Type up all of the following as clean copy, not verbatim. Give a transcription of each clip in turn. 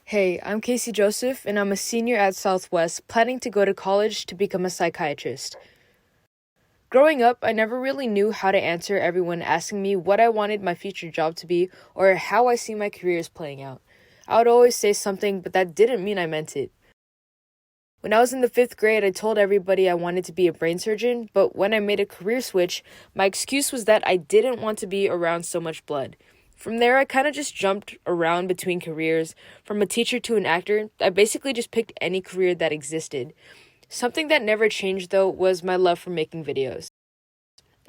Hey, I'm Casey Joseph, and I'm a senior at Southwest, planning to go to college to become a psychiatrist. Growing up, I never really knew how to answer everyone asking me what I wanted my future job to be or how I see my careers playing out. I would always say something, but that didn't mean I meant it. When I was in the 5th grade, I told everybody I wanted to be a brain surgeon, but when I made a career switch, my excuse was that I didn't want to be around so much blood. From there, I kind of just jumped around between careers. From a teacher to an actor, I basically just picked any career that existed. Something that never changed, though, was my love for making videos.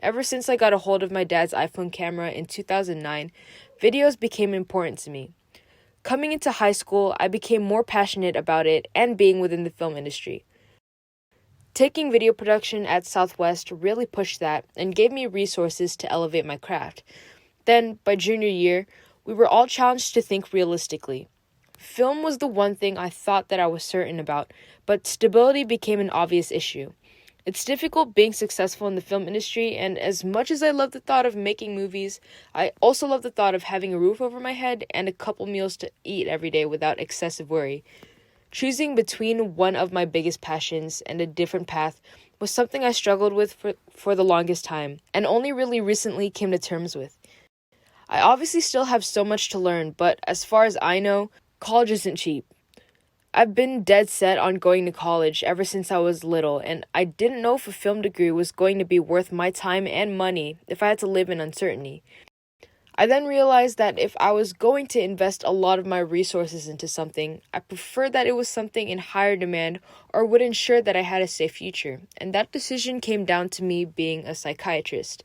Ever since I got a hold of my dad's iPhone camera in 2009, videos became important to me. Coming into high school, I became more passionate about it and being within the film industry. Taking video production at Southwest really pushed that and gave me resources to elevate my craft. Then, by junior year, we were all challenged to think realistically. Film was the one thing I thought that I was certain about, but stability became an obvious issue. It's difficult being successful in the film industry, and as much as I love the thought of making movies, I also love the thought of having a roof over my head and a couple meals to eat every day without excessive worry. Choosing between one of my biggest passions and a different path was something I struggled with for the longest time, and only really recently came to terms with. I obviously still have so much to learn, but as far as I know, college isn't cheap. I've been dead set on going to college ever since I was little, and I didn't know if a film degree was going to be worth my time and money if I had to live in uncertainty. I then realized that if I was going to invest a lot of my resources into something, I preferred that it was something in higher demand or would ensure that I had a safe future, and that decision came down to me being a psychiatrist.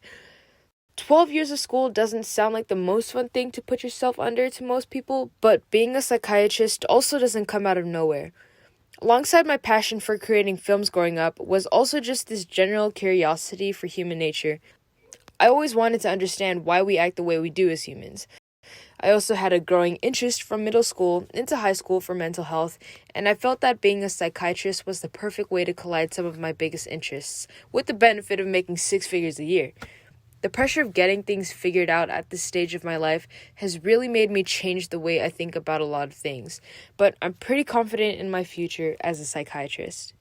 12 years of school doesn't sound like the most fun thing to put yourself under to most people, but being a psychiatrist also doesn't come out of nowhere. Alongside my passion for creating films growing up was also just this general curiosity for human nature. I always wanted to understand why we act the way we do as humans. I also had a growing interest from middle school into high school for mental health, and I felt that being a psychiatrist was the perfect way to collide some of my biggest interests, with the benefit of making 6 figures a year. The pressure of getting things figured out at this stage of my life has really made me change the way I think about a lot of things, but I'm pretty confident in my future as a psychiatrist.